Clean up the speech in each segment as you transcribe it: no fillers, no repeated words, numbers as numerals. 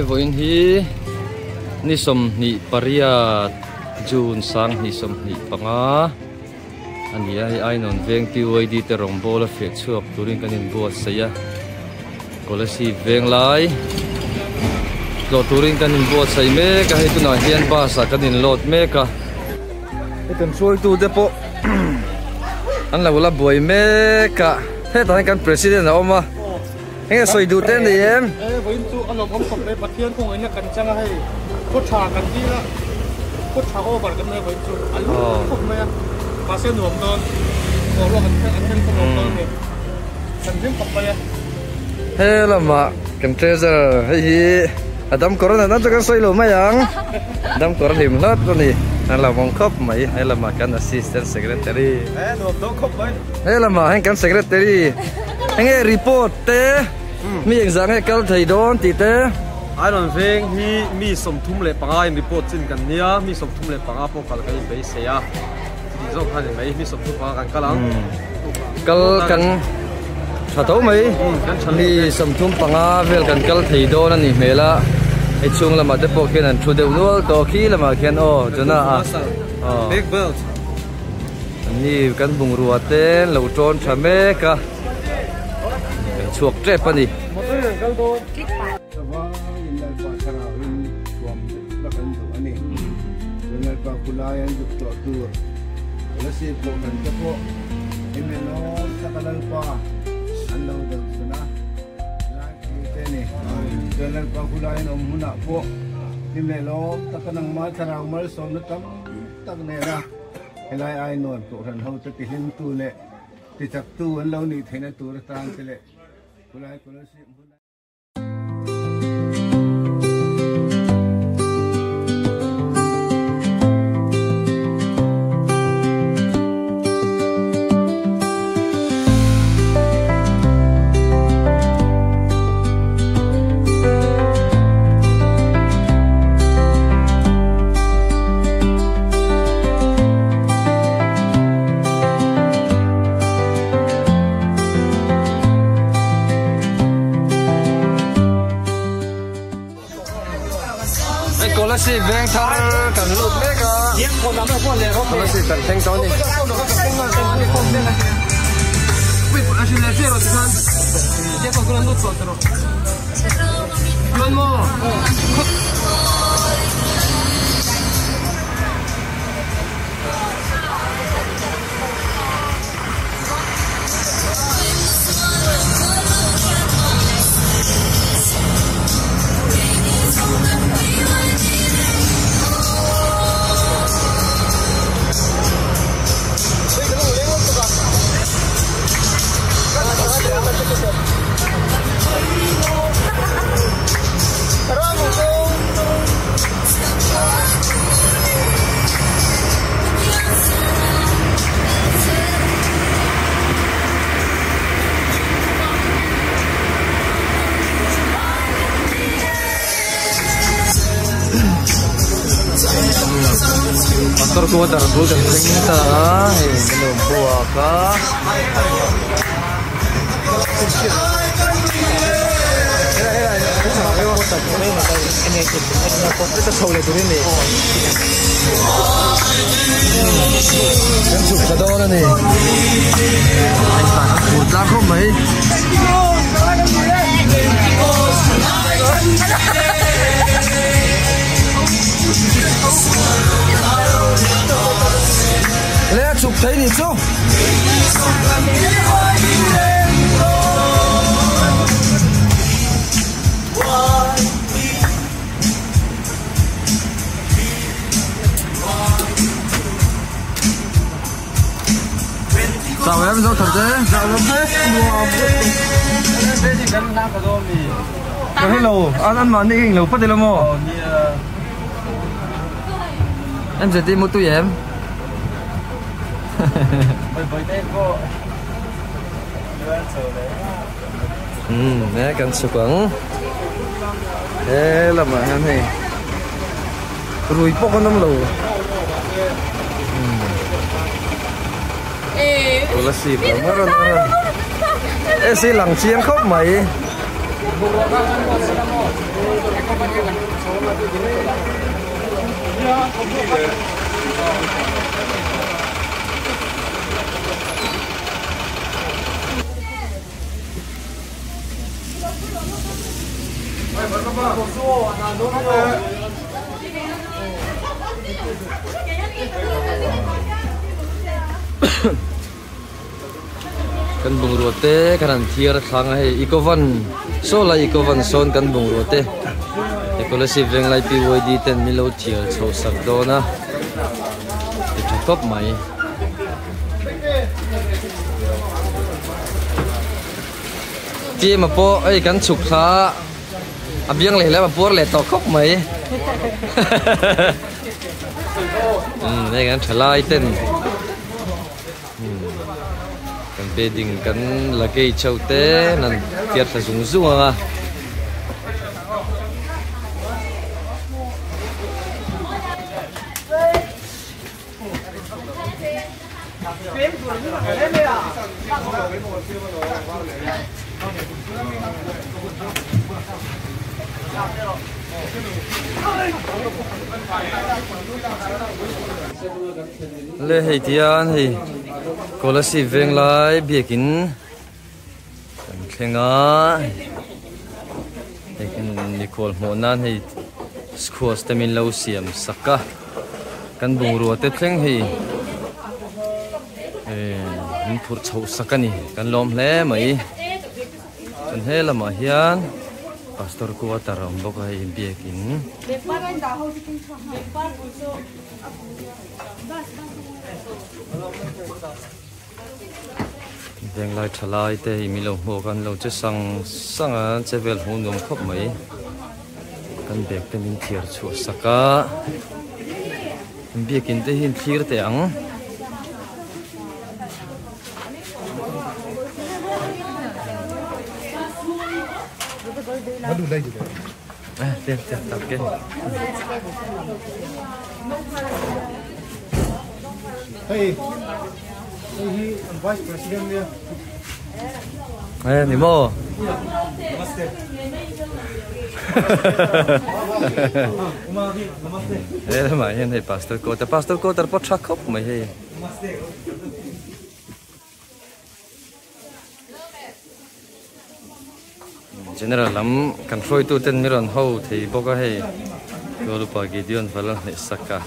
voin hi ni som ni paria June sang ni som ni panga ani ai non veng ti di te rong bola fek chuak turin kanin buat saya kolasi veng lai lo turin kanin buat sai me ka hitu na hian ba sa kanin lot me ka item soi tu depo an la wala boy me ka he ta kan president na oma nghe soi du tên đi em với chú anh làm ông sập đây bát thiên không ấy là cần chăng hay cốt trà cần đi là cốt trà over cần này với chú anh không mấy mà sẽ nuông đơn còn lo anh không nuông đơn này cần thêm cặp bay thế là mà cần treasure hay gì đâm corona nó cho cái soi lỗ mấy yang đâm corona hiểm hết luôn đi anh là vòng khớp mấy hay là mà cần assistant secretary nuông đơn khớp mấy hay là mà anh cần secretary anh nghe report thế miอย่างrằng cái câu thầy đón thì thế ai nói về mi sum thum lệ bằng ai report trên cái nia mi sum thum lệ bằng apa kalau cái base xe à thì do cái này mi sum thum bằng cái cái lăng câu cần thà tấu mấy mi sum thum bằng á về cần câu thầy đón anh nhỉ là cái chung là mà để bộ kia là chủ đầu luôn to khi là mà kia ô cho nó big belt ni cần bung ruột tên lẩu tròn chả mê cả chuộc trẹp đi. Helai ai non tu ran hau te hin tu le ti chak tu an lo ni theina tu ra tang te le kulai kulai si si veng thar kan lut me ka ko si kan theng to ni wait actually la zero san ya ko kan lut so tro mo motor ko dar bu dan sing ta belum buah ka kan chụp cái đó này anh phản một lá không mấy lẽ chụp thấy đi chứ sao em sao thật thế sao lắm thế thế thì cần đang có đâu mì hello ăn mà đi hình lẩu phát đi làm mò em sẽ tìm một túi em nè cần sụp quẩn thế là mà anh này rồi bốc con năm lầu là xịt lắm rồi ê xí lằng chiên khóc mày kan bung rote kan thiar thang hai ikovan so la ikovan son kan bung rote ekolasi veng lai pi woi di ten milo thiar chho sak do na ti thakop mai ti ma po ai kan chuk tha abiang le la por le to khop mai nei kan thalai ten kan bedding kan lagay chaute nan tiar sa zungzunga le hei tian hei kolasi veng lai biakin kan thlenga hekin nikol hmonan hei squash tamin lo siam saka kan bung ruate thleng hei in phur chho sakani kan lom hle mai kan helama hian pastor ko ataram boka hei biakin veng lai thalai te milo ho kan lo che sanga chevel hu nom khop mai kan bek te min thiar chu saka biakin te hin thir te ang Madu lai ju. Te tak ke Hey. He vice president there. ni mo Namaste. Namaste. mai hen hei pastor ko tar po thakop mai hei Namaste. general lam kan froi tu ten miron ho thei boka hei Golupa Gideon Vala Saka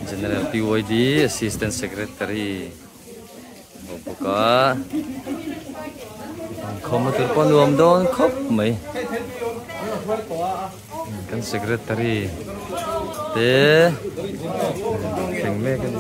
General PYD Assistant Secretary Boka Komatur Panuam Don Kop Mai kan Secretary Te Keng Me kan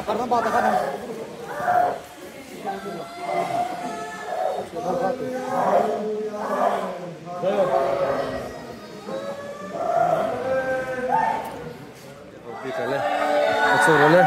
karena bata kan. Oke, kale. Sorole.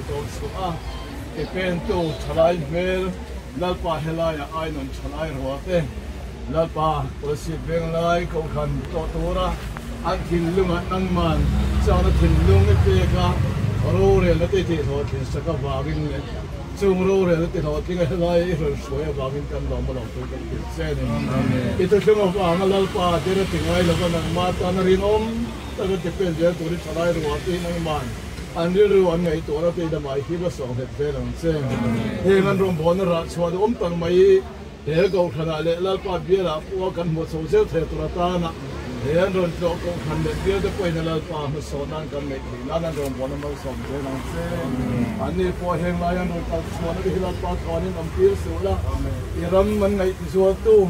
câu số cái bên tu chalai mel lalpa helaya ai non chalai roate lalpa osi beng lai câu khăn to tora anh thìn lung anh man sao nó thìn lung cái pega rô rồi nó tê tê thôi thì sẽ có vào bên này chung rô rồi nó tê thôi thì cái lai rồi soi vào bên căn lòng mà lòng tôi cái chuyện xe này ít tôi không vào mà lalpa thì nó tiếng ai là con nang ma ta nó rin ta cái tiếp bên giờ tôi đi chalai roate nang man anh đi rồi anh ngày tuổi nó tê đam ai khi mà sống hết về lòng xe thì anh rong bồn nó rát xóa được tăng mấy để câu khăn lại lalpa bia là qua căn một số giờ thế tôi ta na thế anh rồi cho câu khăn để bia để quay lại lalpa nó số năng căn mấy thì là anh rong bồn nó mới sống về lòng xe anh đi qua hàng lại anh rồi câu xóa nó đi lalpa còn những ông kia số là thì ram mình ngày xóa tu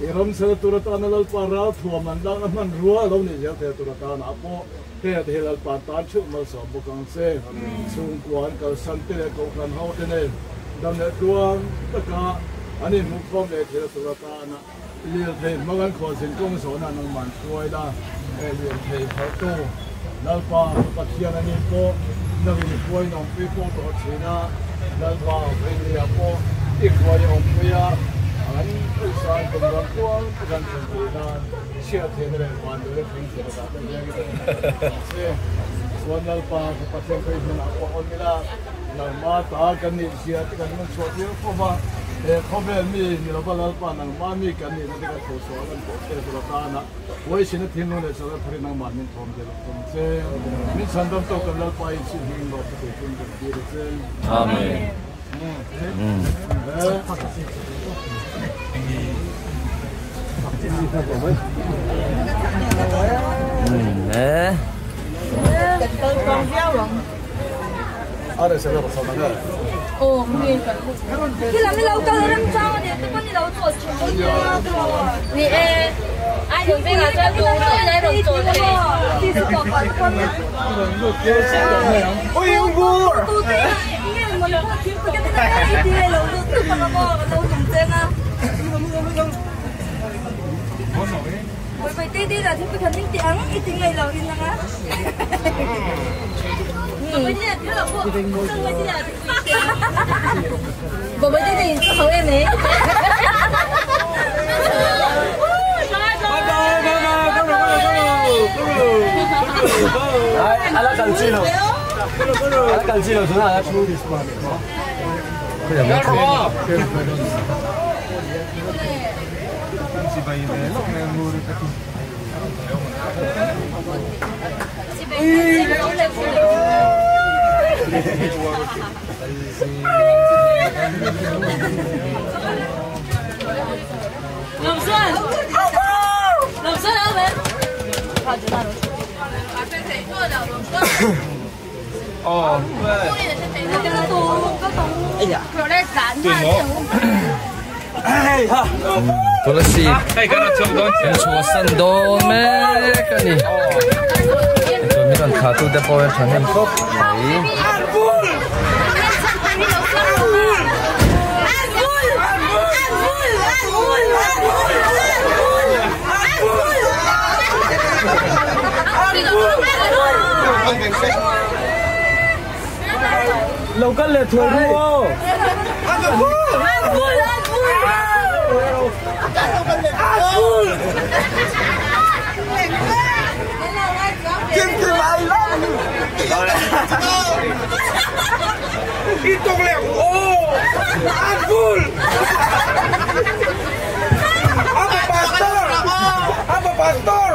thì ram sẽ tôi ta na lalpa ra thua mình đang mình rùa lâu này giờ thế tôi ta na po thế thì lalpa ta chụp mà sống một con xe xung quanh câu sân thế câu khăn hậu thế này đâm lại đua tất cả anh em muốn con để theo tôi ta na liền thầy mà anh khó xin công số là nó mạnh thôi đó liền thầy phải tu lalpa bắt chiang anh em po nó bị quay nòng bị po tổ chức na lalpa về nhà po ít quay ông bây giờ anh cứ sang cùng làm quan gần từ na chia thế này hoàn được cái gì đó cái gì cáiส่วนlalpa bắt chiangไปนะpo ông bây giờ là mà ta cần gì chia thì cần mình chọn nhiềuเพราะว่าเขาเป็นมีเราก็เล่านังมามีกันนี่เราก็โซ่กันโซ่ตัวตานะวันนี้ฉันทิ้งเลยฉันก็พริ้งนังมันนี่ทอมเดียวทอมเซ่นี่ฉันต้องตกกันแล้วไปสิ่งที่เราไปถึงกันดีเลยเซ่อาเมนAda siapa bersama kan? Oh, mungkin. Kita ni lau kau dalam jauh ni, tu pun ni lau做全部的。你爱用这个做做，对来用做的。第四个法官。我用过。都对，应该我们不听不跟那个一点来lau做，这个嘛，lau用这个。喂，弟弟啦，你不肯定點，一定係留言啦啊！寶貝弟弟，你老婆，真係弟弟，寶貝弟弟，好嘅你。阿拉近知道，阿拉近知道，想阿拉出啲什麼？佢又冇錯。Si bayi melok yang murid itu. Lamsan apa? Oh, Tulasi yang suasan dome kan ni. Kami kan khatu dah power channel kop. Local le thua. Hitung leh, oh, Abdul, apa pastor, apa pastor,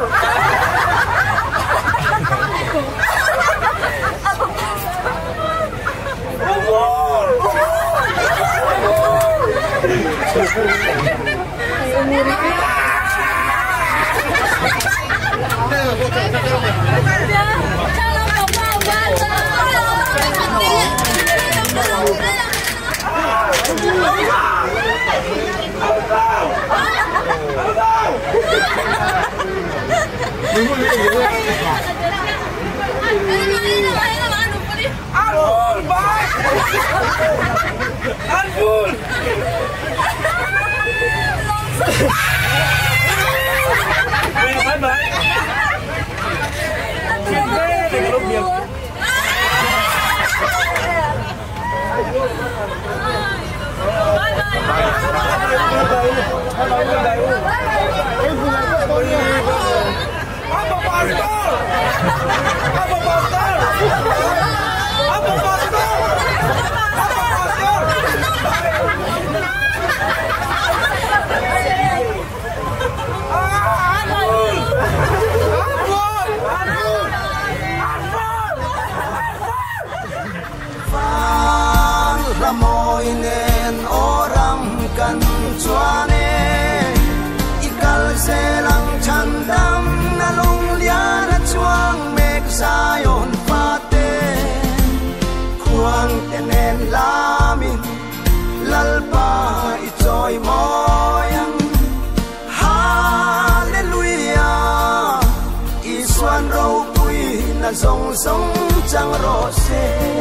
sông chẳng rõ xe